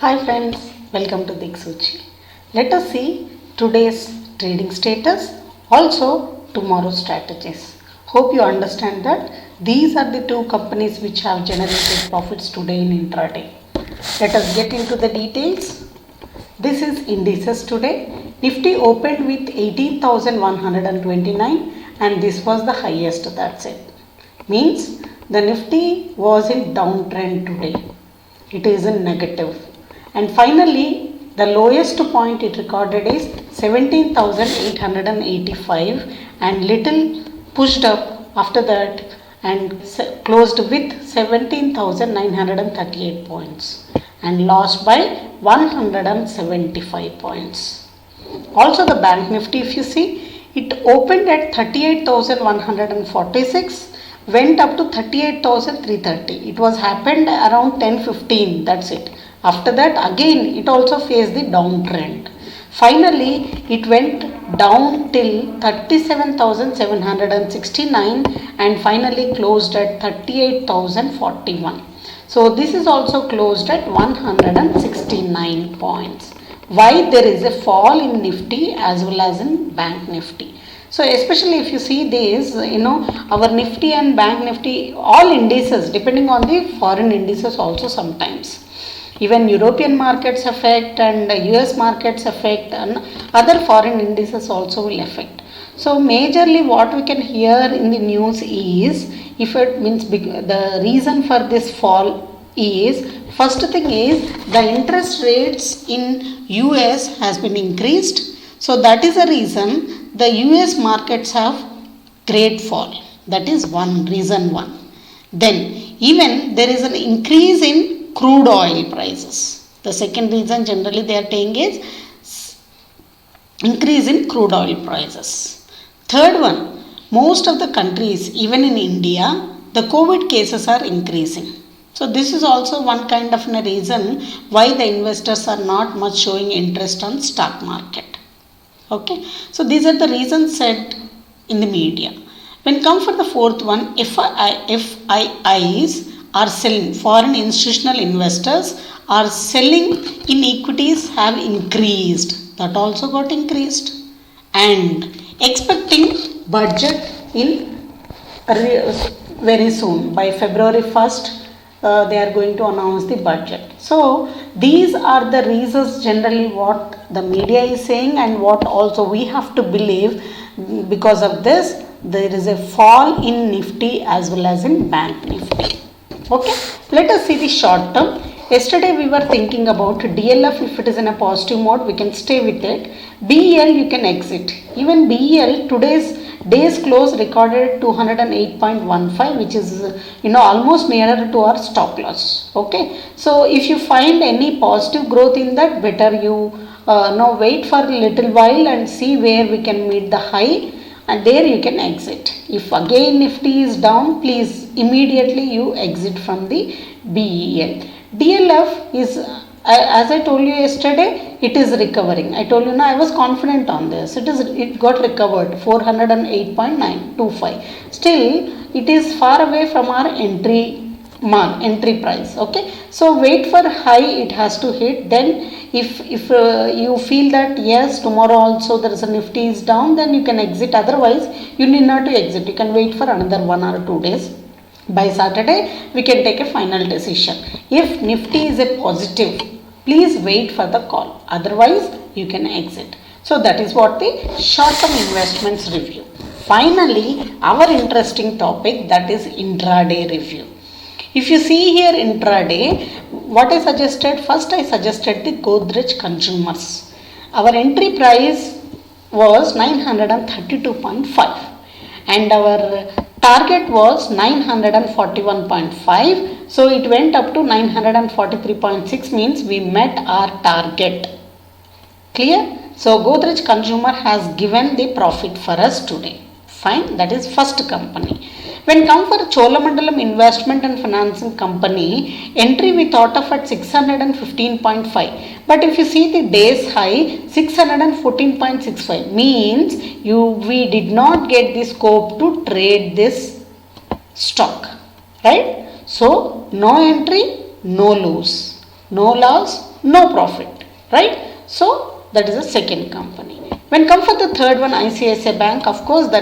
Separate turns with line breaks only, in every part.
Hi friends, welcome to Dhiksoochi. Let us see today's trading status, also tomorrow's strategies. Hope you understand that these are the two companies which have generated profits today in intraday. Let us get into the details. This is Indices Today. Nifty opened with 18,129 and this was the highest, that's it. Means the Nifty was in downtrend today. It is in negative. And finally, the lowest point it recorded is 17,885 and little pushed up after that and closed with 17,938 points and lost by 175 points. Also the Bank Nifty, if you see, it opened at 38,146, went up to 38,330. It was happened around 10:15, that's it. After that again it also faced the downtrend. Finally it went down till 37,769 and finally closed at 38,041. So this is also closed at 169 points. Why there is a fall in Nifty as well as in Bank Nifty? So especially if you see this, our Nifty and Bank Nifty, all indices depending on the foreign indices also sometimes. Even European markets affect and US markets affect and other foreign indices also will affect. So majorly what we can hear in the news is, if it means the reason for this fall is, first thing is the interest rates in US has been increased. So that is the reason the US markets have great fall. That is reason one. Then even there is an increase in crude oil prices. The second reason generally they are saying is increase in crude oil prices. Third one, most of the countries, even in India, the COVID cases are increasing. So this is also one kind of a reason why the investors are not much showing interest on stock market. Okay, so these are the reasons said in the media. When come for the fourth one, FIIs are selling, foreign institutional investors are selling in equities have increased. That also got increased. And expecting budget in very soon. By February 1st, they are going to announce the budget. So these are the reasons generally what the media is saying and what also we have to believe. Because of this, there is a fall in Nifty as well as in Bank Nifty. Okay, let us see the short term. Yesterday we were thinking about DLF. If it is in a positive mode, we can stay with it. BEL you can exit. Even BEL today's day's close recorded 208.15, which is almost nearer to our stop loss. Okay, so if you find any positive growth in that, better you wait for a little while and see where we can meet the high. And there you can exit. If again Nifty is down, please immediately you exit from the BEL. DLF is, as I told you yesterday, it is recovering. I told you I was confident on this. It got recovered 408.925. Still, it is far away from our entry price. Okay, so wait for high it has to hit. Then if you feel that yes, tomorrow also there is a Nifty is down, then you can exit. Otherwise you need not to exit. You can wait for another 1 or 2 days. By Saturday we can take a final decision. If Nifty is a positive, please wait for the call. Otherwise you can exit. So that is what the short term investments review. Finally, our interesting topic, that is intraday review. If you see here intraday, what I suggested, first I suggested the Godrej Consumers. Our entry price was 932.5 and our target was 941.5. So it went up to 943.6, means we met our target. Clear? So Godrej Consumer has given the profit for us today. Fine, that is first company. When come for Cholamandalam Investment and Financing Company, entry we thought of at 615.5. But if you see the day's high, 614.65 means we did not get the scope to trade this stock, right? So no entry, no lose. No loss, no profit, right? So that is the second company. When come for the third one, ICICI Bank, of course the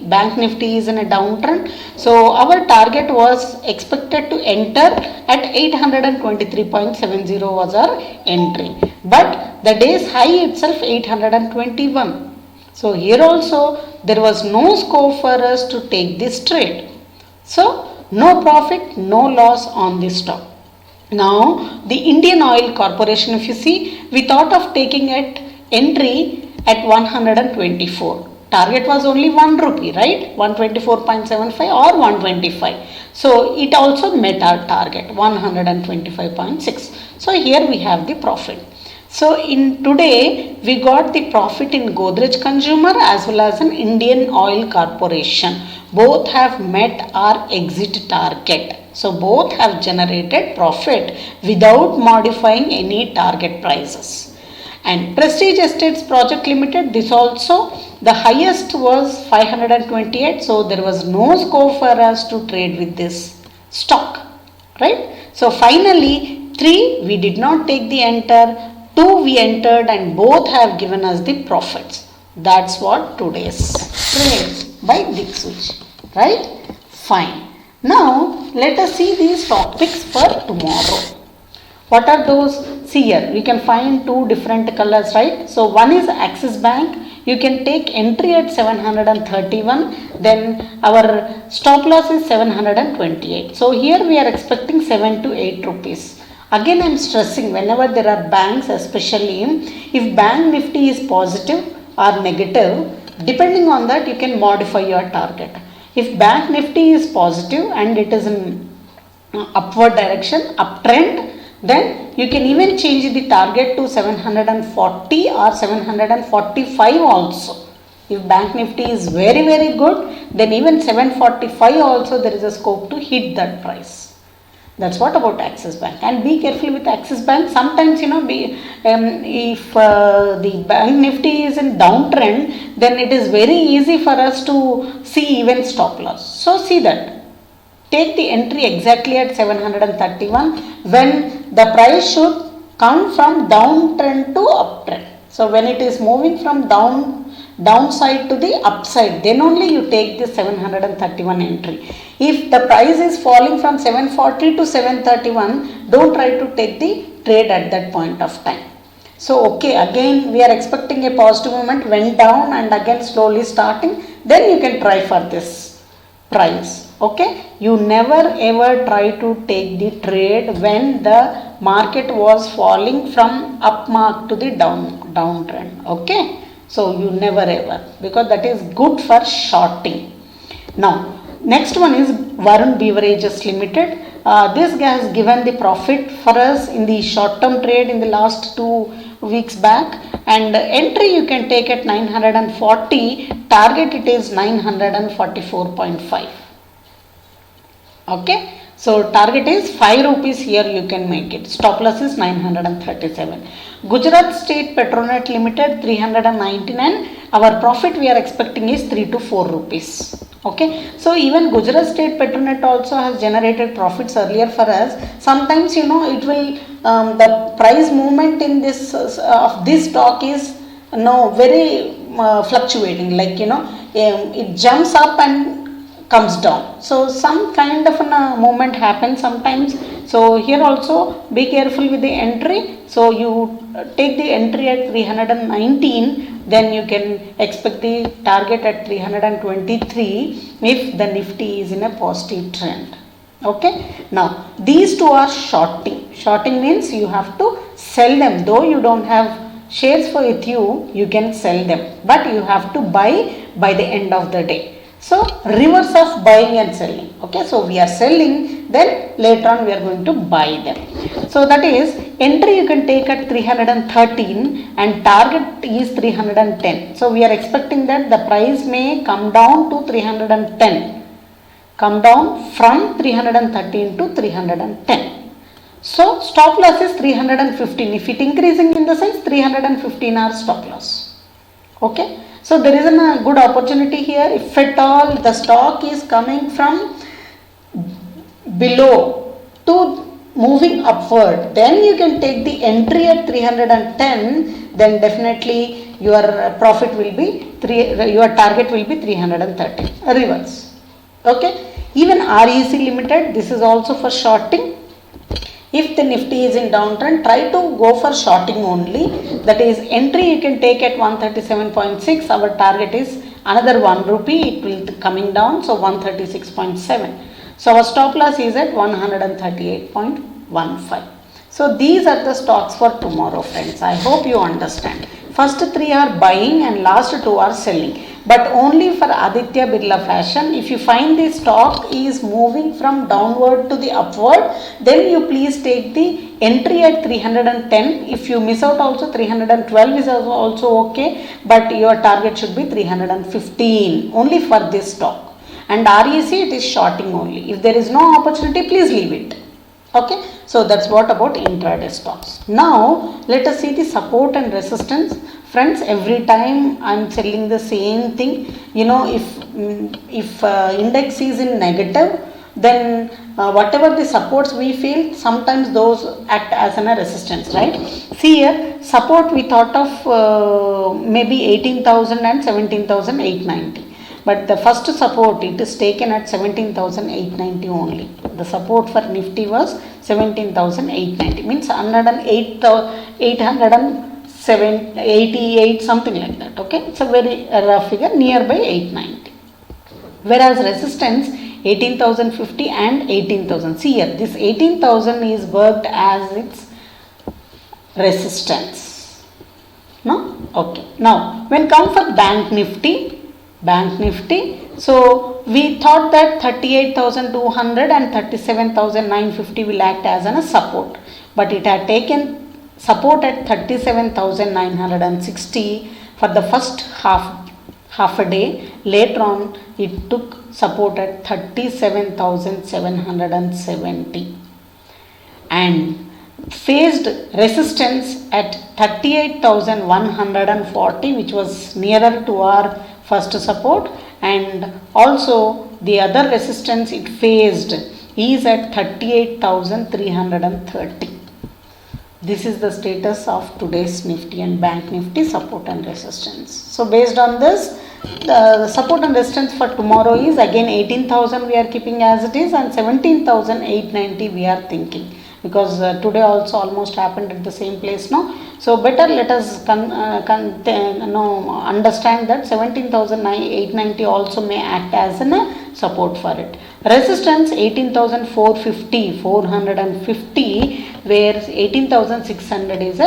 bank nifty is in a downtrend. So our target was expected to enter at 823.70 was our entry. But the day's high itself 821. So here also there was no scope for us to take this trade. So no profit, no loss on this stock. Now the Indian Oil Corporation, if you see, we thought of taking it entry at 124. Target was only 1 rupee, right? 124.75 or 125. So it also met our target 125.6. So here we have the profit. So in today we got the profit in Godrej Consumer as well as in Indian Oil Corporation. Both have met our exit target. So both have generated profit without modifying any target prices. And Prestige Estates Project Limited, this also the highest was 528. So there was no scope for us to trade with this stock, right? So finally 3 we did not take the enter, 2 we entered, and both have given us the profits. That's what today's trades by Dhiksoochi, right? Fine. Now let us see these topics for tomorrow. What are those? See here, we can find 2 different colors, right? So one is Axis Bank. You can take entry at 731. Then our stop loss is 728. So here we are expecting 7 to 8 rupees. Again I am stressing, whenever there are banks, especially if bank nifty is positive or negative, depending on that you can modify your target. If bank nifty is positive and it is in upward direction, uptrend, then you can even change the target to 740 or 745 also. If bank nifty is very good, then even 745 also there is a scope to hit that price. That's what about Axis Bank. And be careful with Axis Bank. Sometimes if the bank nifty is in downtrend, then it is very easy for us to see even stop loss. So see that. Take the entry exactly at 731 when the price should come from downtrend to uptrend. So when it is moving from downside to the upside, then only you take the 731 entry. If the price is falling from 740 to 731, don't try to take the trade at that point of time. So okay, again we are expecting a positive movement, went down and again slowly starting, then you can try for this price. Okay, you never ever try to take the trade when the market was falling from up mark to the downtrend. Okay, so you never ever, because that is good for shorting. Now next one is Varun Beverages Limited. This guy has given the profit for us in the short term trade in the last 2 weeks back, and entry you can take at 940, target it is 944.5. Okay, so target is 5 rupees, here you can make it. Stop loss is 937. Gujarat State Petronet Limited 399. Our profit we are expecting is 3 to 4 rupees. Okay, so even Gujarat State Petronet also has generated profits earlier for us. Sometimes it will the price movement in this of this stock is very fluctuating. Like it jumps up and comes down. So some kind of a movement happens sometimes. So here also be careful with the entry. So you take the entry at 319. Then you can expect the target at 323 if the nifty is in a positive trend. Okay, now these two are shorting. Shorting means you have to sell them. Though you don't have shares with you, you can sell them, but you have to buy by the end of the day. So reverse of buying and selling. Okay, so we are selling, then later on we are going to buy them. So that is entry you can take at 313 and target is 310. So we are expecting that the price may come down to 310. Come down from 313 to 310. So stop loss is 315. If it increasing in the sense, 315 are stop loss. Okay. So there is a good opportunity here. If at all the stock is coming from below to moving upward, then you can take the entry at 310, then definitely your profit will be your target will be 330. Reverse. Okay, even REC limited, this is also for shorting. If the Nifty is in downtrend, try to go for shorting only. That is, entry you can take at 137.6. Our target is another 1 rupee. It will coming down, so 136.7. So our stop loss is at 138.15. So these are the stocks for tomorrow, friends. I hope you understand. First 3 are buying and last 2 are selling. But only for Aditya Birla Fashion, if you find the stock is moving from downward to the upward, then you please take the entry at 310. If you miss out also, 312 is also okay, but your target should be 315 only for this stock. And REC, it is shorting only. If there is no opportunity, please leave it. Okay, so that's what about intraday stocks. Now let us see the support and resistance. Friends, every time I'm selling the same thing. You know, if index is in negative, then whatever the supports we feel, sometimes those act as a resistance, right? See here, support we thought of maybe 18,000 and 17,890. But the first support, it is taken at 17,890 only. The support for Nifty was 17,890. Means 888, something like that. Okay, it's a very rough figure, nearby 890. Whereas resistance 18,050 and 18,000. See here, this 18,000 is worked as its resistance. No? Okay. Now, when come for Bank Nifty, so we thought that 38,200 and 37,950 will act as a support, but it had taken support at 37,960 for the first half a day. Later on, it took support at 37,770 and faced resistance at 38,140, which was nearer to our first support, and also the other resistance it faced is at 38,330. This is the status of today's Nifty and Bank Nifty support and resistance. So based on this, the support and resistance for tomorrow is again 18,000 we are keeping as it is, and 17,890 we are thinking, because today also almost happened at the same place, no? So better let us understand that 17,890 also may act as a support for it. Resistance 18,450, where 18,600 is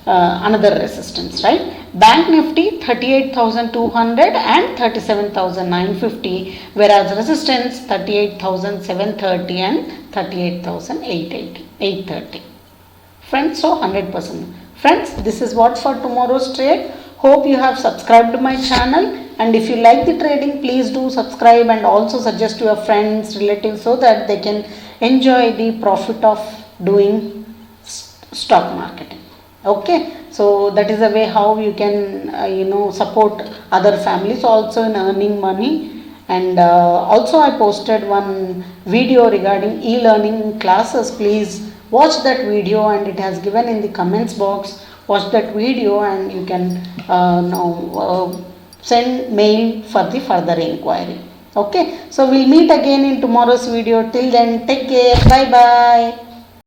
another resistance, right? Bank Nifty 38,200 and 37,950, whereas resistance 38,730 and 38,830. Friends, so 100%. Friends, this is what for tomorrow's trade. Hope you have subscribed to my channel, and if you like the trading, please do subscribe and also suggest to your friends, relatives, so that they can enjoy the profit of doing stock marketing. Okay, so that is a way how you can support other families also in earning money. And also I posted one video regarding e-learning classes. Please watch that video, and it has given in the comments box. Watch that video and you can send mail for the further inquiry. Okay, so we'll meet again in tomorrow's video. Till then, take care. Bye bye.